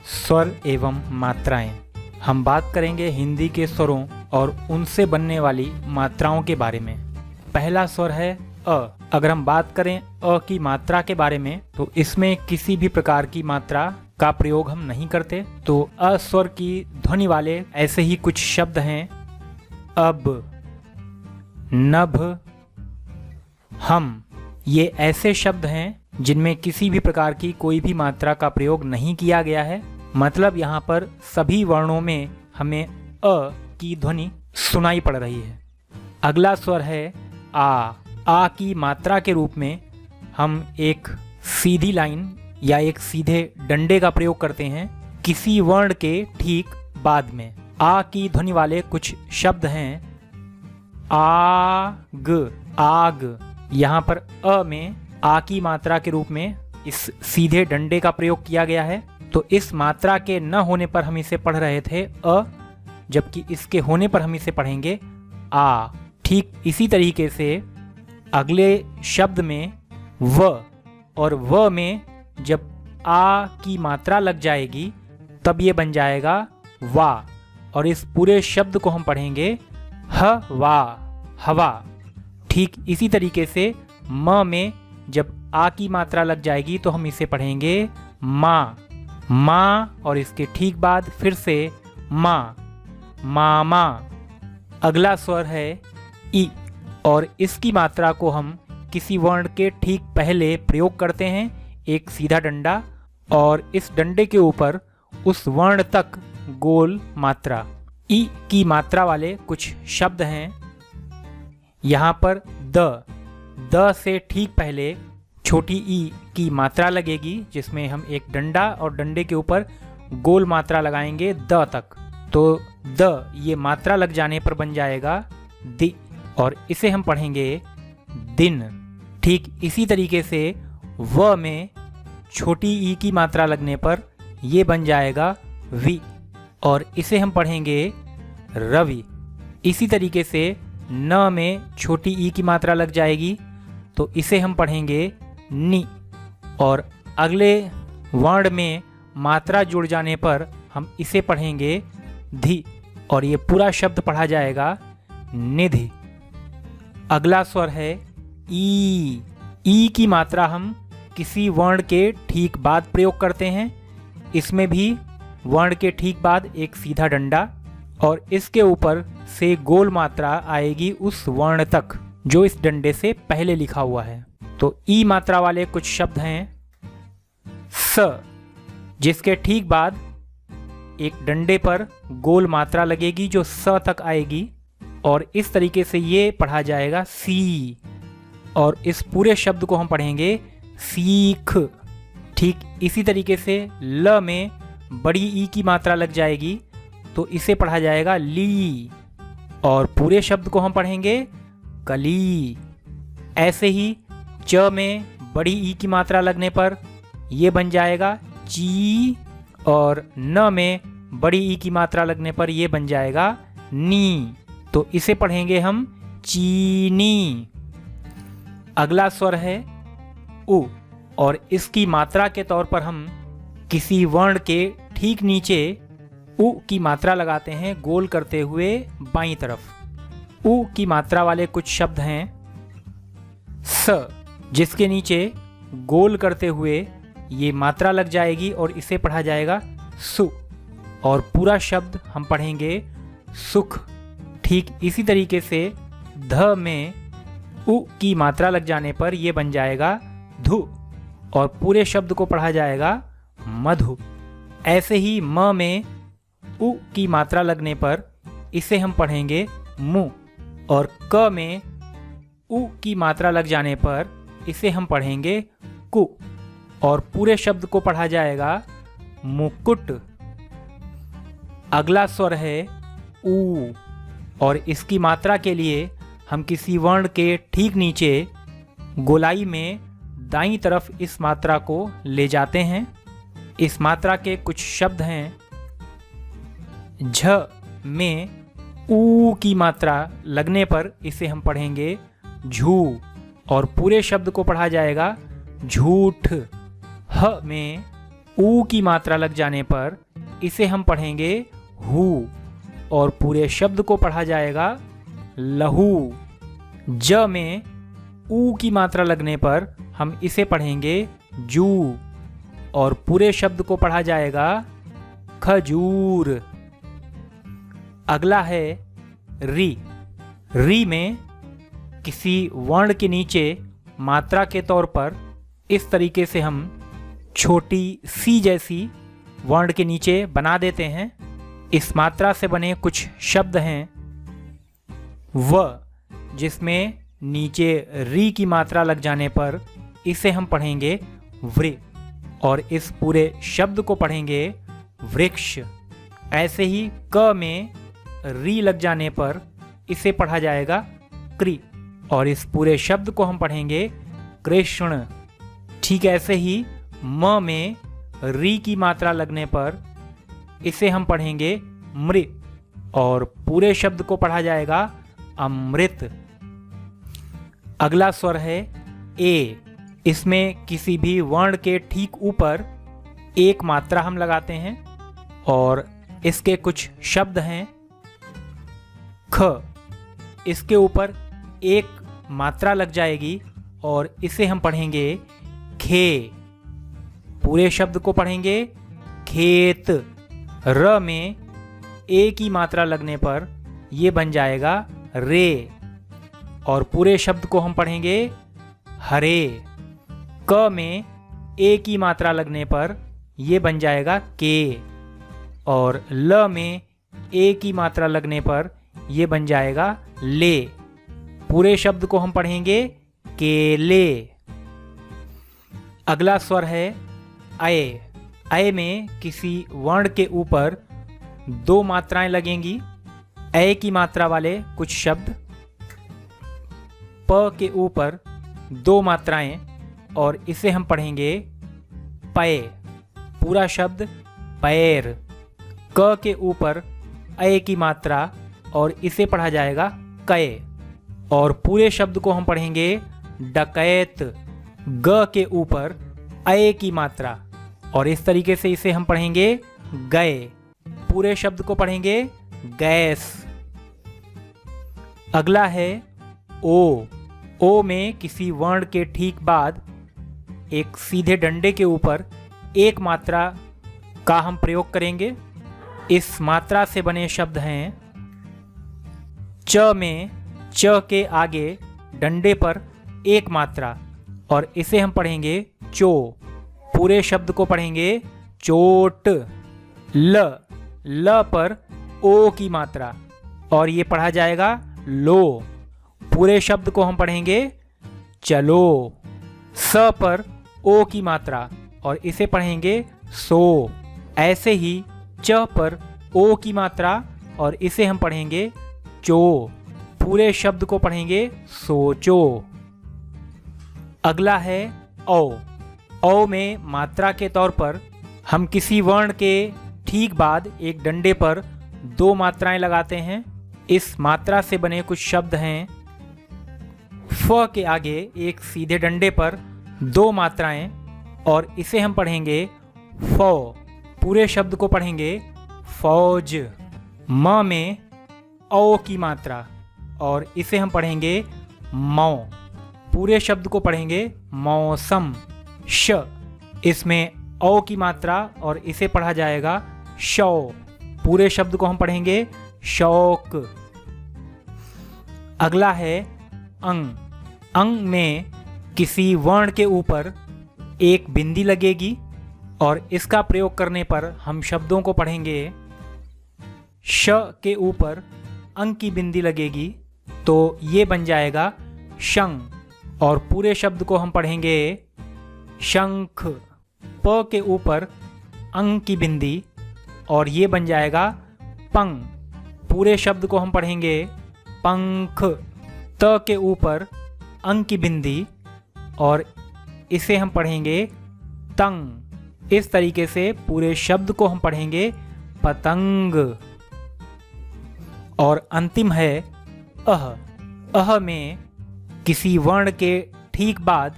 स्वर एवं मात्राएं। हम बात करेंगे हिंदी के स्वरों और उनसे बनने वाली मात्राओं के बारे में। पहला स्वर है अ। अगर हम बात करें अ की मात्रा के बारे में तो इसमें किसी भी प्रकार की मात्रा का प्रयोग हम नहीं करते। तो अ स्वर की ध्वनि वाले ऐसे ही कुछ शब्द हैं अब, नभ, हम। ये ऐसे शब्द हैं जिनमें किसी भी प्रकार की कोई भी मात्रा का प्रयोग नहीं किया गया है। मतलब यहाँ पर सभी वर्णों में हमें अ की ध्वनि सुनाई पड़ रही है। अगला स्वर है आ। आ की मात्रा के रूप में हम एक सीधी लाइन या एक सीधे डंडे का प्रयोग करते हैं किसी वर्ण के ठीक बाद में। आ की ध्वनि वाले कुछ शब्द हैं आग, आग। यहाँ पर अ में आ की मात्रा के रूप में इस सीधे डंडे का प्रयोग किया गया है। तो इस मात्रा के न होने पर हम इसे पढ़ रहे थे अ, जबकि इसके होने पर हम इसे पढ़ेंगे आ। ठीक इसी तरीके से अगले शब्द में व, और व में जब आ की मात्रा लग जाएगी तब ये बन जाएगा वा, और इस पूरे शब्द को हम पढ़ेंगे ह वा, हवा। ठीक इसी तरीके से म में जब आ की मात्रा लग जाएगी तो हम इसे पढ़ेंगे माँ, माँ, और इसके ठीक बाद फिर से माँ, मामा। अगला स्वर है ई, और इसकी मात्रा को हम किसी वर्ण के ठीक पहले प्रयोग करते हैं एक सीधा डंडा, और इस डंडे के ऊपर उस वर्ण तक गोल मात्रा। ई की मात्रा वाले कुछ शब्द हैं यहाँ पर द से ठीक पहले छोटी ई की मात्रा लगेगी जिसमें हम एक डंडा और डंडे के ऊपर गोल मात्रा लगाएंगे द तक। तो द ये मात्रा लग जाने पर बन जाएगा दि, और इसे हम पढ़ेंगे दिन। ठीक इसी तरीके से व में छोटी ई की मात्रा लगने पर ये बन जाएगा वि, और इसे हम पढ़ेंगे रवि। इसी तरीके से न में छोटी ई की मात्रा लग जाएगी तो इसे हम पढ़ेंगे नि, और अगले वर्ण में मात्रा जुड़ जाने पर हम इसे पढ़ेंगे धि, और ये पूरा शब्द पढ़ा जाएगा निधि। अगला स्वर है ई। ई की मात्रा हम किसी वर्ण के ठीक बाद प्रयोग करते हैं। इसमें भी वर्ण के ठीक बाद एक सीधा डंडा, और इसके ऊपर से गोल मात्रा आएगी उस वर्ण तक जो इस डंडे से पहले लिखा हुआ है। तो ई मात्रा वाले कुछ शब्द हैं स, जिसके ठीक बाद एक डंडे पर गोल मात्रा लगेगी जो स तक आएगी, और इस तरीके से ये पढ़ा जाएगा सी, और इस पूरे शब्द को हम पढ़ेंगे सीख। ठीक इसी तरीके से ल में बड़ी ई की मात्रा लग जाएगी तो इसे पढ़ा जाएगा ली, और पूरे शब्द को हम पढ़ेंगे कली। ऐसे ही च में बड़ी ई की मात्रा लगने पर यह बन जाएगा ची, और न में बड़ी ई की मात्रा लगने पर यह बन जाएगा नी, तो इसे पढ़ेंगे हम चीनी। अगला स्वर है उ, और इसकी मात्रा के तौर पर हम किसी वर्ण के ठीक नीचे उ की मात्रा लगाते हैं गोल करते हुए बाईं तरफ। उ की मात्रा वाले कुछ शब्द हैं स, जिसके नीचे गोल करते हुए ये मात्रा लग जाएगी और इसे पढ़ा जाएगा सु, और पूरा शब्द हम पढ़ेंगे सुख। ठीक इसी तरीके से ध में उ की मात्रा लग जाने पर यह बन जाएगा धु, और पूरे शब्द को पढ़ा जाएगा मधु। ऐसे ही म में उ की मात्रा लगने पर इसे हम पढ़ेंगे मु, और क में उ की मात्रा लग जाने पर इसे हम पढ़ेंगे कु, और पूरे शब्द को पढ़ा जाएगा मुकुट। अगला स्वर है ऊ, और इसकी मात्रा के लिए हम किसी वर्ण के ठीक नीचे गोलाई में दाईं तरफ इस मात्रा को ले जाते हैं। इस मात्रा के कुछ शब्द हैं झ में ऊ की मात्रा लगने पर इसे हम पढ़ेंगे झू, और पूरे शब्द को पढ़ा जाएगा झूठ। ह में ऊ की मात्रा लग जाने पर इसे हम पढ़ेंगे हु और पूरे शब्द को पढ़ा जाएगा लहू। ज में ऊ की मात्रा लगने पर हम इसे पढ़ेंगे जू और पूरे शब्द को पढ़ा जाएगा खजूर। अगला है री। री में किसी वर्ण के नीचे मात्रा के तौर पर इस तरीके से हम छोटी सी जैसी वर्ण के नीचे बना देते हैं। इस मात्रा से बने कुछ शब्द हैं व, जिसमें नीचे री की मात्रा लग जाने पर इसे हम पढ़ेंगे वृ और इस पूरे शब्द को पढ़ेंगे वृक्ष। ऐसे ही क में री लग जाने पर इसे पढ़ा जाएगा कृ और इस पूरे शब्द को हम पढ़ेंगे कृष्ण। ठीक ऐसे ही म में री की मात्रा लगने पर इसे हम पढ़ेंगे मृ और पूरे शब्द को पढ़ा जाएगा अमृत। अगला स्वर है ए। इसमें किसी भी वर्ण के ठीक ऊपर एक मात्रा हम लगाते हैं और इसके कुछ शब्द हैं ख। इसके ऊपर एक मात्रा लग जाएगी और इसे हम पढ़ेंगे खे। पूरे शब्द को पढ़ेंगे खेत। र में ए की मात्रा लगने पर यह बन जाएगा रे और पूरे शब्द को हम पढ़ेंगे हरे। क में ए की मात्रा लगने पर यह बन जाएगा के और ल में ए की मात्रा लगने पर यह बन जाएगा ले। पूरे शब्द को हम पढ़ेंगे केले। अगला स्वर है अय। अय में किसी वर्ण के ऊपर दो मात्राएं लगेंगी। अय की मात्रा वाले कुछ शब्द, प के ऊपर दो मात्राएं और इसे हम पढ़ेंगे पय। पूरा शब्द पैर। क के ऊपर अय की मात्रा और इसे पढ़ा जाएगा कय और पूरे शब्द को हम पढ़ेंगे डकैत। ग के ऊपर अय की मात्रा और इस तरीके से इसे हम पढ़ेंगे गए। पूरे शब्द को पढ़ेंगे गैस। अगला है ओ। ओ में किसी वर्ण के ठीक बाद एक सीधे डंडे के ऊपर एक मात्रा का हम प्रयोग करेंगे। इस मात्रा से बने शब्द हैं च में च के आगे डंडे पर एक मात्रा और इसे हम पढ़ेंगे चो। पूरे शब्द को पढ़ेंगे चोट। ल पर ओ की मात्रा और ये पढ़ा जाएगा लो। पूरे शब्द को हम पढ़ेंगे चलो। स पर ओ की मात्रा और इसे पढ़ेंगे सो। ऐसे ही च पर ओ की मात्रा और इसे हम पढ़ेंगे चो। पूरे शब्द को पढ़ेंगे सोचो। अगला है औ। औ में मात्रा के तौर पर हम किसी वर्ण के ठीक बाद एक डंडे पर दो मात्राएं लगाते हैं। इस मात्रा से बने कुछ शब्द हैं फ के आगे एक सीधे डंडे पर दो मात्राएं और इसे हम पढ़ेंगे फौ। पूरे शब्द को पढ़ेंगे फौज। म में औ की मात्रा और इसे हम पढ़ेंगे मौ। पूरे शब्द को पढ़ेंगे मौसम। श इसमें औ की मात्रा और इसे पढ़ा जाएगा शौ। पूरे शब्द को हम पढ़ेंगे शौक। अगला है अंग। अंग में किसी वर्ण के ऊपर एक बिंदी लगेगी और इसका प्रयोग करने पर हम शब्दों को पढ़ेंगे श के ऊपर अंग की बिंदी लगेगी तो ये बन जाएगा शंख और पूरे शब्द को हम पढ़ेंगे शंख। प के ऊपर अंग की बिंदी और ये बन जाएगा पंख। पूरे शब्द को हम पढ़ेंगे पंख। त के ऊपर अंग की बिंदी और इसे हम पढ़ेंगे तंग। इस तरीके से पूरे शब्द को हम पढ़ेंगे पतंग। और अंतिम है अह। अह में किसी वर्ण के ठीक बाद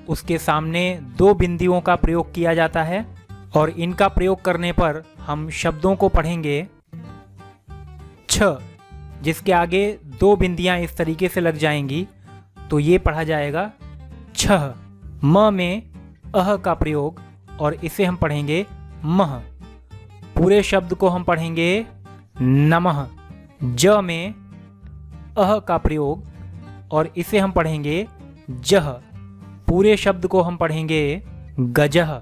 उसके सामने दो बिंदियों का प्रयोग किया जाता है और इनका प्रयोग करने पर हम शब्दों को पढ़ेंगे छ, जिसके आगे 2 बिंदियां इस तरीके से लग जाएंगी तो ये पढ़ा जाएगा छह। म में अह का प्रयोग और इसे हम पढ़ेंगे मह। पूरे शब्द को हम पढ़ेंगे नमः। ज में अह का प्रयोग और इसे हम पढ़ेंगे जह। पूरे शब्द को हम पढ़ेंगे गजह।